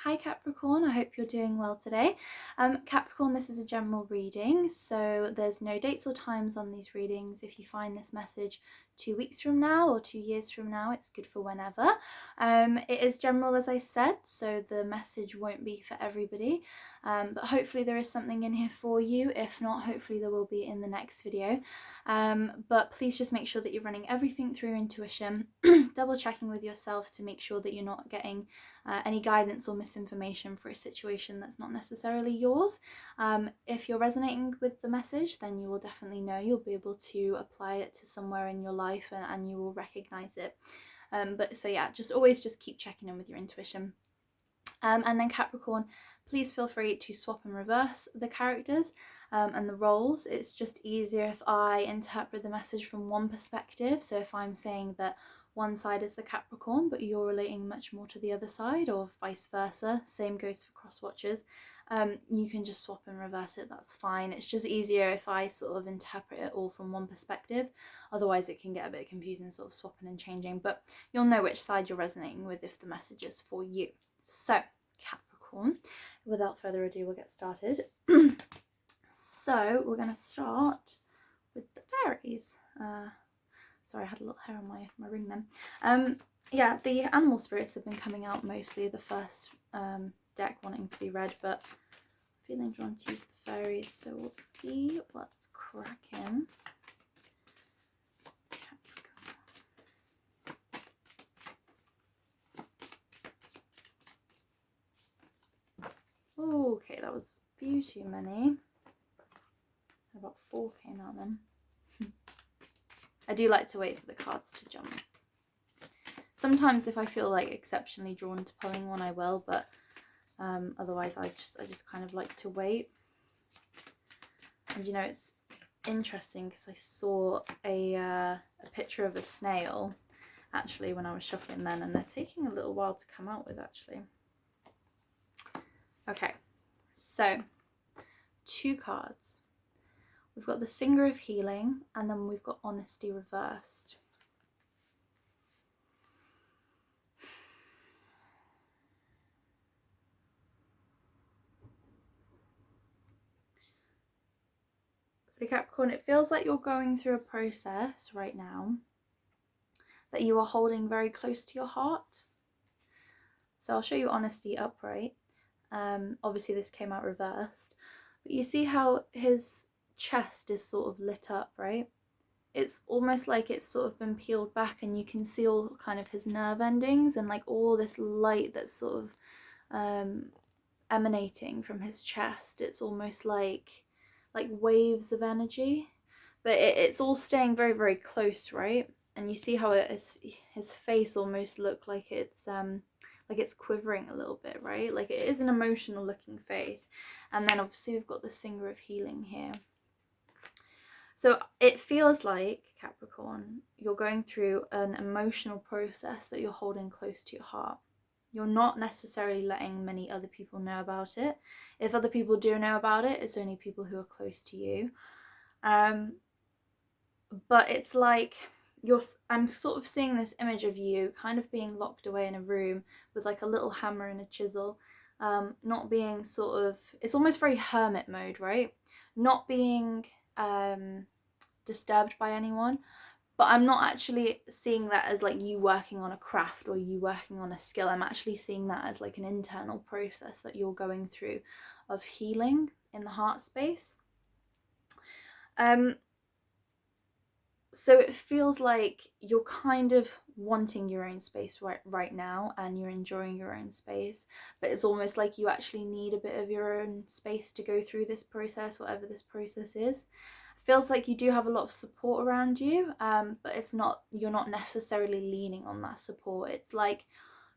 Hi Capricorn, I hope you're doing well today. Capricorn, this is a general reading, so there's no dates or times on these readings. If you find this message 2 weeks from now or 2 years from now, it's good for whenever. It is general, as I said, so the message won't be for everybody, but hopefully there is something in here for you. If not, hopefully there will be in the next video. But please just make sure that you're running everything through intuition, double checking with yourself to make sure that you're not getting any guidance or misinformation for a situation that's not necessarily yours. If you're resonating with the message, then you will definitely know. You'll be able to apply it to somewhere in your life and you will recognize it. But so yeah, always keep checking in with your intuition. And then Capricorn, please feel free to swap and reverse the characters and the roles. It's just easier if I interpret the message from one perspective. So if I'm saying that one side is the Capricorn, but you're relating much more to the other side, or vice versa, same goes for cross watchers, you can just swap and reverse it, that's fine. It's just easier if I sort of interpret it all from one perspective. Otherwise it can get a bit confusing, sort of swapping and changing, but you'll know which side you're resonating with if the message is for you. So Capricorn, without further ado, we'll get started. So we're going to start with the fairies. Sorry, I had a little hair on my ring then. Yeah, the animal spirits have been coming out mostly, the first deck wanting to be read, but I'm feeling drawn to use the fairies, so we'll see what's cracking. Okay, that was a few too many. About 4 came out then. I do like to wait for the cards to jump. Sometimes if I feel like exceptionally drawn to pulling one, I will, but otherwise I just kind of like to wait. And you know, it's interesting because I saw a picture of a snail actually when I was shopping then, and they're taking a little while to come out with actually. Okay, so 2 cards. We've got the Singer of Healing, and then we've got Honesty reversed. So Capricorn, it feels like you're going through a process right now that you are holding very close to your heart. So I'll show you Honesty upright. Obviously this came out reversed, but you see how his chest is sort of lit up, right? It's almost like it's sort of been peeled back, and you can see all kind of his nerve endings and like all this light that's sort of emanating from his chest. It's almost like waves of energy, but it's all staying very, very close, right? And you see how his face almost look like it's quivering a little bit, right? Like it is an emotional looking face. And then obviously we've got the Singer of Healing here. So it feels like, Capricorn, you're going through an emotional process that you're holding close to your heart. You're not necessarily letting many other people know about it. If other people do know about it, it's only people who are close to you. But it's like I'm sort of seeing this image of you kind of being locked away in a room with like a little hammer and a chisel, not being sort of, it's almost very hermit mode, right? Not being disturbed by anyone, but I'm not actually seeing that as like you working on a craft or you working on a skill. I'm actually seeing that as like an internal process that you're going through of healing in the heart space. So it feels like you're kind of wanting your own space right now, and you're enjoying your own space, but it's almost like you actually need a bit of your own space to go through this process, whatever this process is. Feels like you do have a lot of support around you, but you're not necessarily leaning on that support. It's like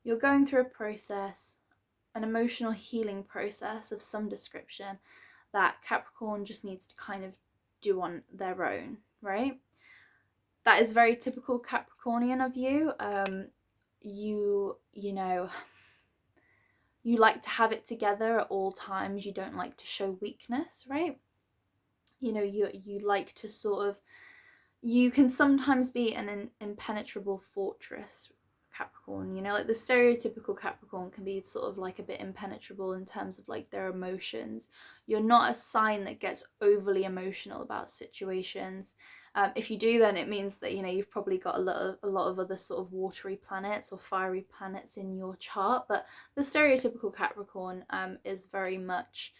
you're going through a process, an emotional healing process of some description that Capricorn just needs to kind of do on their own, right? That is very typical Capricornian of you. You know, you like to have it together at all times. You don't like to show weakness, right? You know, you like to sort of, you can sometimes be an impenetrable fortress, Capricorn. You know, like the stereotypical Capricorn can be sort of like a bit impenetrable in terms of like their emotions. You're not a sign that gets overly emotional about situations. If you do, then it means that, you know, you've probably got a lot of other sort of watery planets or fiery planets in your chart. But the stereotypical Capricorn is very much,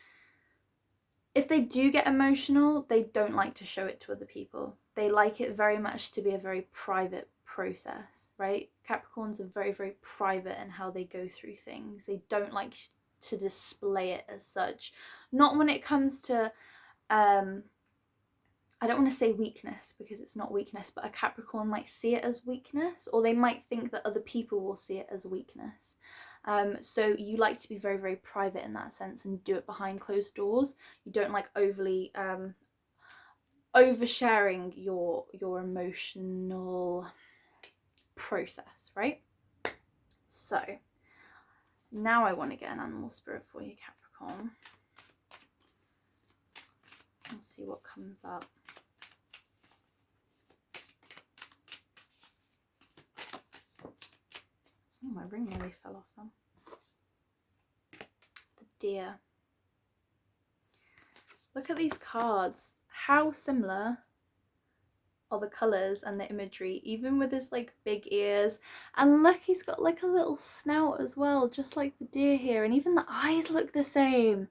if they do get emotional, they don't like to show it to other people. They like it very much to be a very private process, right? Capricorns are very, very private in how they go through things. They don't like to display it as such. Not when it comes to, I don't want to say weakness because it's not weakness, but a Capricorn might see it as weakness, or they might think that other people will see it as weakness. So you like to be very, very private in that sense and do it behind closed doors. You don't like overly oversharing your emotional process, right? So now I want to get an animal spirit for you, Capricorn. We'll see what comes up. Oh, my ring nearly fell off then. The deer. Look at these cards. How similar are the colours and the imagery, even with his like big ears. And look, he's got like a little snout as well, just like the deer here. And even the eyes look the same.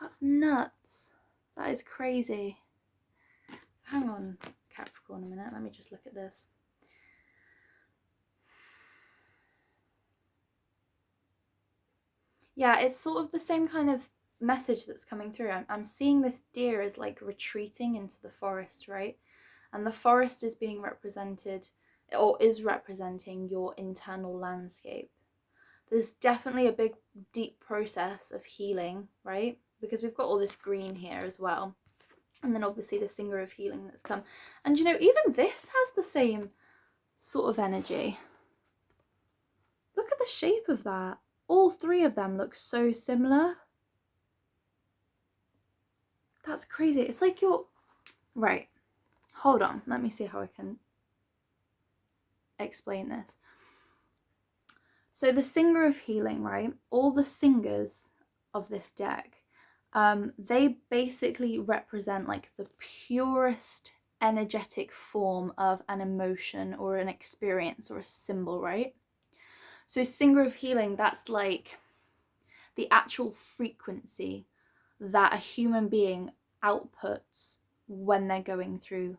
That's nuts. That is crazy. So hang on, Capricorn, a minute. Let me just look at this. Yeah, it's sort of the same kind of message that's coming through. I'm seeing this deer as like retreating into the forest, right? And the forest is being represented, or is representing, your internal landscape. There's definitely a big, deep process of healing, right? Because we've got all this green here as well. And then obviously the singer of healing that's come. And you know, even this has the same sort of energy. Look at the shape of that. All three of them look so similar. That's crazy. It's like you're... Right. Hold on. Let me see how I can explain this. So the singer of healing, right? All the singers of this deck, they basically represent like the purest energetic form of an emotion or an experience or a symbol, right? So singer of healing, that's like the actual frequency that a human being outputs when they're going through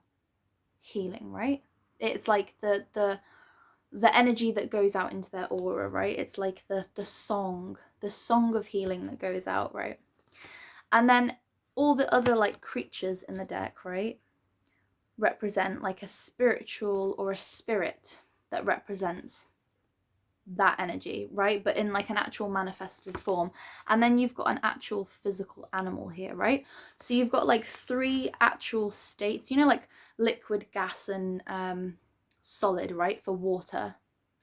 healing, right? It's like the energy that goes out into their aura, right? It's like the song of healing that goes out, right? And then all the other like creatures in the deck, right, represent like a spiritual or a spirit that represents that energy, right? But in like an actual manifested form. And then you've got an actual physical animal here, right? So you've got like three actual states, you know, like liquid, gas, and solid, right? For water.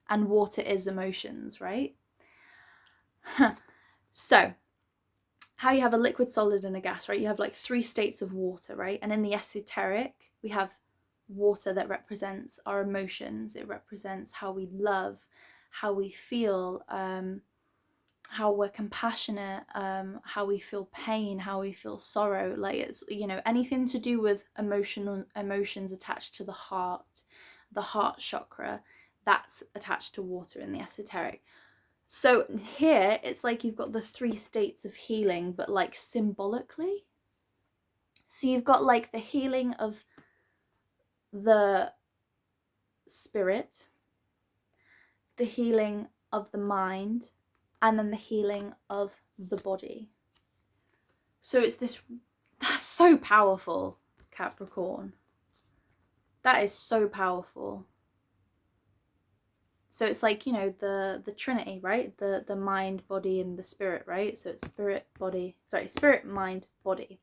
And water is emotions, right? So how you have a liquid, solid, and a gas, right? You have like three states of water, right? And in the esoteric, we have water that represents our emotions. It represents how we love, how we feel, how we're compassionate, how we feel pain, how we feel sorrow. Like, it's, you know, anything to do with emotions attached to the heart chakra, that's attached to water in the esoteric. So here it's like you've got the three states of healing, but like symbolically. So you've got like the healing of the spirit, the healing of the mind, and then the healing of the body. So it's this, that's so powerful, Capricorn. That is so powerful. So it's like, you know, the Trinity, right? The mind, body, and the spirit, right? So it's spirit, mind, body.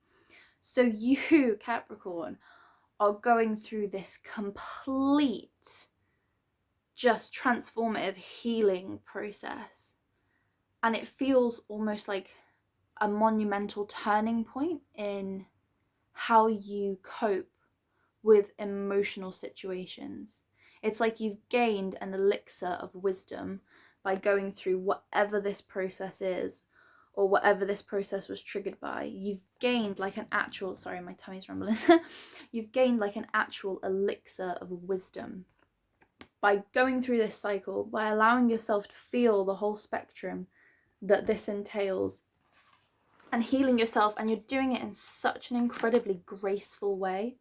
So you, Capricorn, are going through this complete, just transformative healing process. And it feels almost like a monumental turning point in how you cope with emotional situations. It's like you've gained an elixir of wisdom by going through whatever this process is, or whatever this process was triggered by. You've gained like an actual, sorry, my tummy's rumbling. You've gained like an actual elixir of wisdom by going through this cycle, by allowing yourself to feel the whole spectrum that this entails, and healing yourself. And you're doing it in such an incredibly graceful way.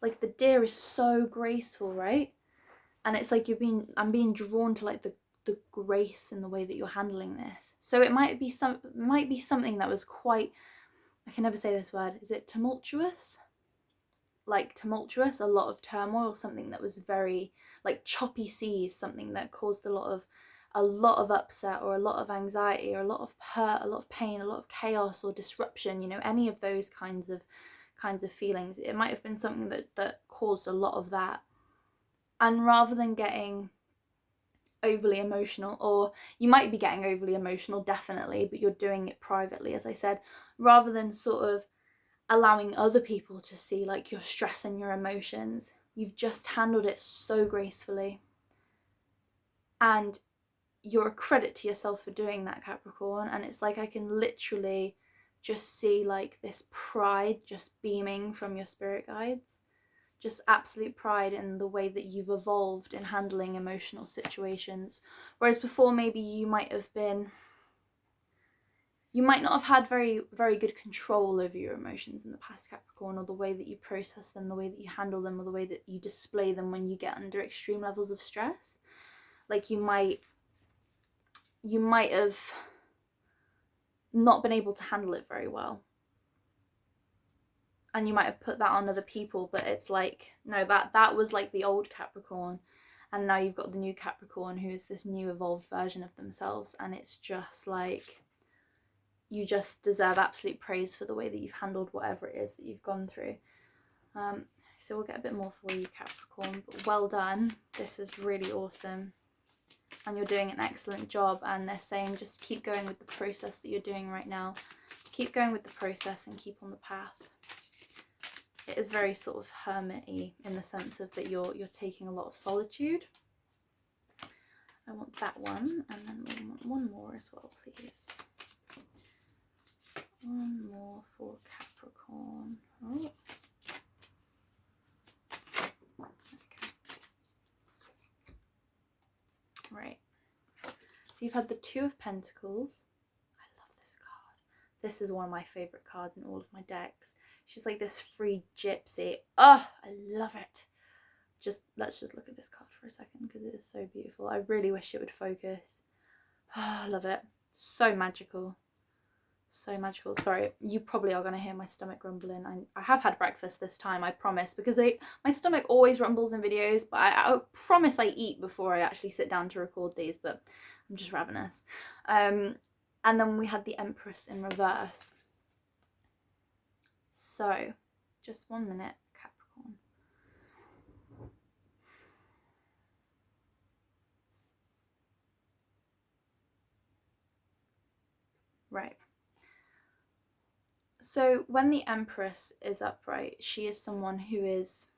Like the deer is so graceful, right? And it's like I'm being drawn to like the grace in the way that you're handling this. So it might be something that was quite, I can never say this word, is it tumultuous? Like tumultuous, a lot of turmoil, something that was very like choppy seas, something that caused a lot of upset, or a lot of anxiety, or a lot of hurt, a lot of pain, a lot of chaos or disruption, you know, any of those kinds of feelings. It might have been something that caused a lot of that. And rather than getting overly emotional, or you might be getting overly emotional, definitely, but you're doing it privately, as I said, rather than sort of allowing other people to see like your stress and your emotions, you've just handled it so gracefully. And you're a credit to yourself for doing that, Capricorn. And it's like I can literally just see like this pride just beaming from your spirit guides. Just absolute pride in the way that you've evolved in handling emotional situations. Whereas before, maybe you might not have had very, very good control over your emotions in the past, Capricorn, or the way that you process them, the way that you handle them, or the way that you display them when you get under extreme levels of stress. Like you might have not been able to handle it very well. And you might have put that on other people, but it's like, no, that was like the old Capricorn. And now you've got the new Capricorn, who is this new evolved version of themselves. And it's just like, you just deserve absolute praise for the way that you've handled whatever it is that you've gone through. So we'll get a bit more for you, Capricorn, but well done. This is really awesome. And you're doing an excellent job. And they're saying just keep going with the process that you're doing right now. Keep going with the process and keep on the path. It is very sort of hermit-y in the sense of that you're taking a lot of solitude. I want that one, and then we want one more as well, please. One more for Capricorn. Oh. Okay. Right. So you've had the Two of Pentacles. I love this card. This is one of my favourite cards in all of my decks. She's like this free gypsy. Oh, I love it. Let's just look at this card for a second because it is so beautiful. I really wish it would focus. Oh, I love it. So magical. So magical. Sorry, you probably are going to hear my stomach rumbling. I have had breakfast this time, I promise, because my stomach always rumbles in videos, but I promise I eat before I actually sit down to record these, but I'm just ravenous. And then we had the Empress in reverse. So, just 1 minute, Capricorn. Right. So, when the Empress is upright, she is someone who is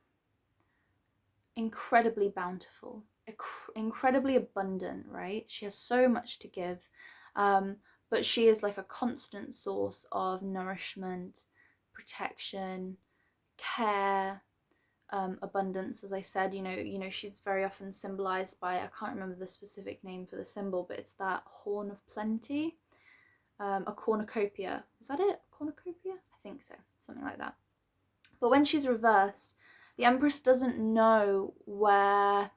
incredibly bountiful, incredibly abundant, right? She has so much to give, but she is like a constant source of nourishment, protection, care, abundance. As I said, you know, she's very often symbolized by, I can't remember the specific name for the symbol, but it's that horn of plenty, a cornucopia. Is that it? Cornucopia? I think so, something like that. But when she's reversed, the Empress doesn't know where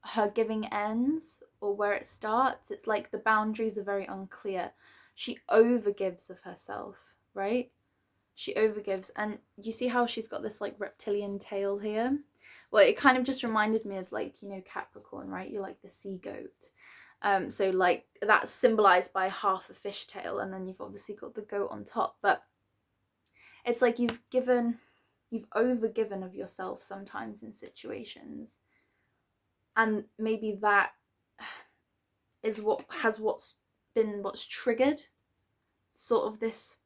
her giving ends or where it starts. It's like the boundaries are very unclear. She overgives of herself, right? She overgives, and you see how she's got this like reptilian tail here? Well, it kind of just reminded me of like, you know, Capricorn, right? You're like the sea goat. So like that's symbolized by half a fish tail, and then you've obviously got the goat on top. But it's like you've overgiven of yourself sometimes in situations, and maybe that is what's triggered sort of this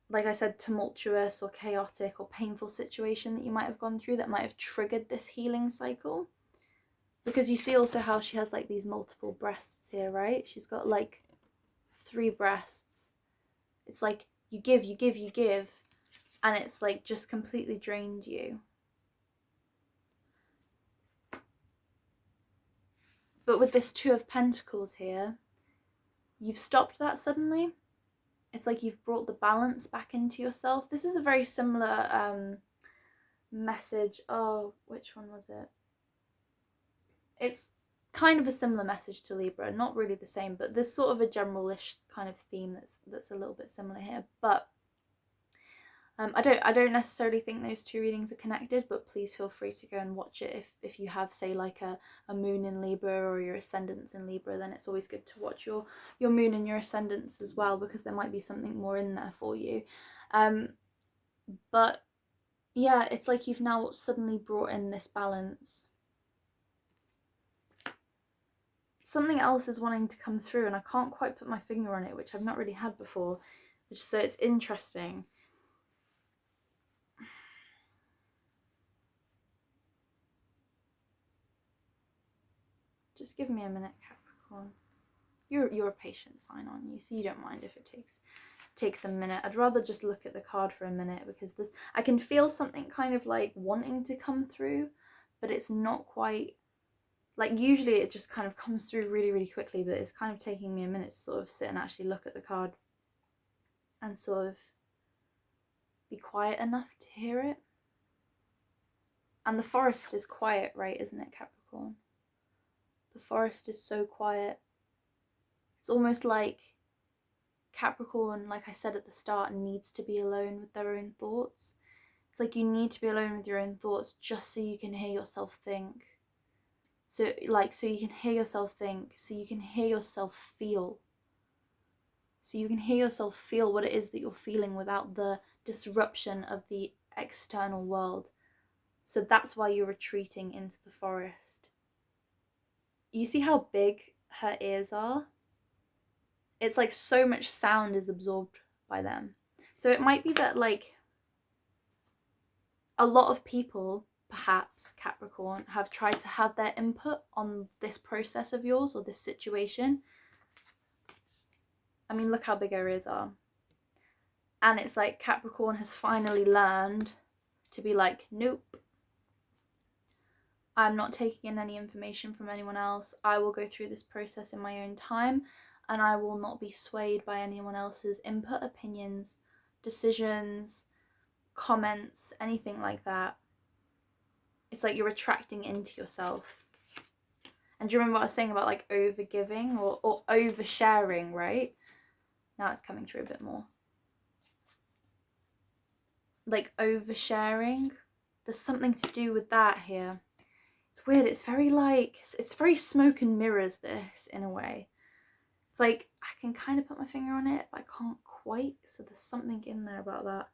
like I said, tumultuous or chaotic or painful situation that you might have gone through that might have triggered this healing cycle. Because you see also how she has like these multiple breasts here, right? She's got like 3 breasts. It's like you give, you give, you give, and it's like just completely drained you. But with this 2 of Pentacles here, you've stopped that suddenly. It's like you've brought the balance back into yourself. This is a very similar message. Oh, which one was it? It's kind of a similar message to Libra, not really the same, but there's sort of a generalish kind of theme that's a little bit similar here. But I don't necessarily think those 2 readings are connected, but please feel free to go and watch it if you have, say, like a moon in Libra or your ascendants in Libra. Then it's always good to watch your moon and your ascendants as well, because there might be something more in there for you. But yeah, it's like you've now suddenly brought in this balance. Something else is wanting to come through, and I can't quite put my finger on it, which I've not really had before, so it's interesting. Just give me a minute, Capricorn. You're a patient sign, aren't you? So you don't mind if it takes a minute. I'd rather just look at the card for a minute, because this, I can feel something kind of like wanting to come through, but it's not quite, like usually it just kind of comes through really, really quickly, but it's kind of taking me a minute to sort of sit and actually look at the card and sort of be quiet enough to hear it. And the forest is quiet, right? Isn't it, Capricorn? The forest is so quiet. It's almost like Capricorn, like I said at the start, needs to be alone with their own thoughts. It's like you need to be alone with your own thoughts just so you can hear yourself think. So you can hear yourself think, so you can hear yourself feel. So you can hear yourself feel what it is that you're feeling without the disruption of the external world. So that's why you're retreating into the forest. You see how big her ears are? It's like so much sound is absorbed by them. So it might be that like a lot of people, perhaps Capricorn, have tried to have their input on this process of yours or this situation. I mean, look how big her ears are. And it's like Capricorn has finally learned to be like, nope, I'm not taking in any information from anyone else. I will go through this process in my own time, and I will not be swayed by anyone else's input, opinions, decisions, comments, anything like that. It's like you're retracting into yourself. And do you remember what I was saying about like over-giving or over-sharing, right? Now it's coming through a bit more. Like over-sharing. There's something to do with that here. It's weird. It's very like, it's very smoke and mirrors, this, in a way. It's like I can kind of put my finger on it, but I can't quite. So there's something in there about that.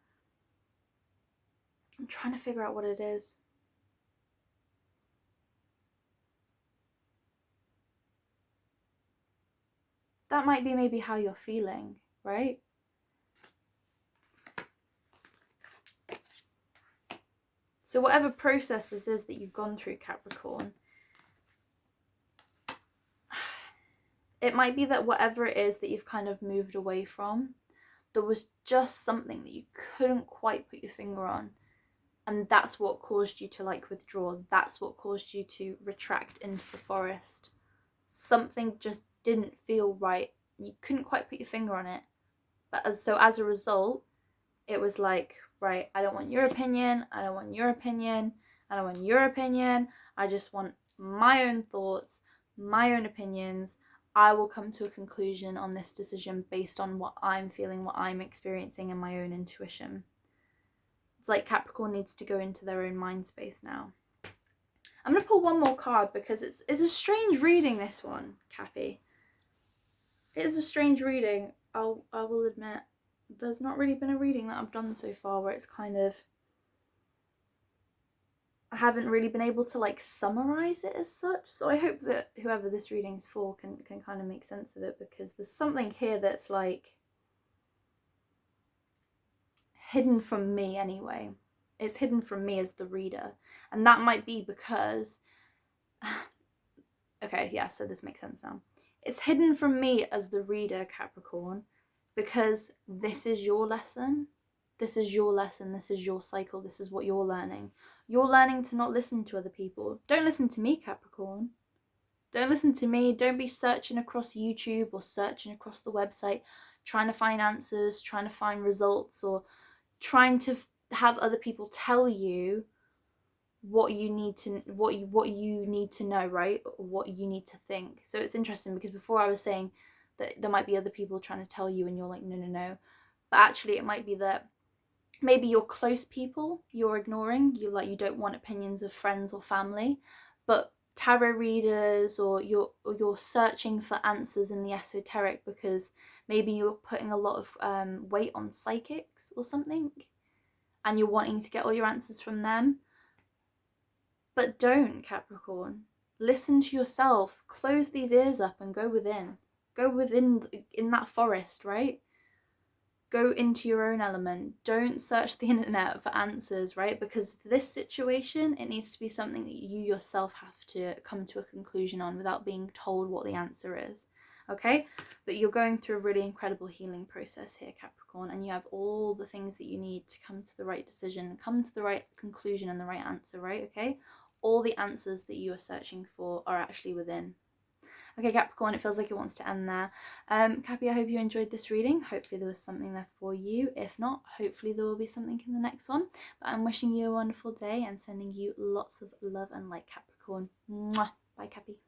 I'm trying to figure out what it is. That might be maybe how you're feeling, right? So whatever process this is that you've gone through, Capricorn, it might be that whatever it is that you've kind of moved away from, there was just something that you couldn't quite put your finger on. And that's what caused you to like withdraw. That's what caused you to retract into the forest. Something just didn't feel right. You couldn't quite put your finger on it. But as a result, it was like, right, I don't want your opinion. I don't want your opinion. I don't want your opinion. I just want my own thoughts, my own opinions. I will come to a conclusion on this decision based on what I'm feeling, what I'm experiencing, and my own intuition. It's like Capricorn needs to go into their own mind space now. I'm going to pull one more card because it's a strange reading, this one, Cappy. It is a strange reading, I will admit. There's not really been a reading that I've done so far where it's kind of, I haven't really been able to like summarize it as such. So I hope that whoever this reading's for can kind of make sense of it, because there's something here that's like, hidden from me anyway. It's hidden from me as the reader. And that might be because okay, yeah, so this makes sense now. It's hidden from me as the reader, Capricorn, because this is your lesson. This is your lesson. This is your cycle. This is what you're learning. You're learning to not listen to other people. Don't listen to me, Capricorn. Don't listen to me. Don't be searching across YouTube or searching across the website, trying to find answers, trying to find results, or trying to have other people tell you what you need to know, right? Or what you need to think. So it's interesting because before I was saying that there might be other people trying to tell you and you're like, no, no, no. But actually it might be that maybe your close people you're ignoring. You don't want opinions of friends or family, but tarot readers, or you're searching for answers in the esoteric because maybe you're putting a lot of weight on psychics or something, and you're wanting to get all your answers from them. But don't, Capricorn. Listen to yourself. Close these ears up and go within. Go within in that forest, right? Go into your own element. Don't search the internet for answers, right? Because this situation, it needs to be something that you yourself have to come to a conclusion on without being told what the answer is. Okay? But you're going through a really incredible healing process here, Capricorn, and you have all the things that you need to come to the right decision, come to the right conclusion and the right answer, right? Okay? All the answers that you are searching for are actually within. Okay, Capricorn, it feels like it wants to end there. Cappy, I hope you enjoyed this reading. Hopefully there was something there for you. If not, hopefully there will be something in the next one. But I'm wishing you a wonderful day and sending you lots of love and light, Capricorn. Mwah. Bye, Cappy.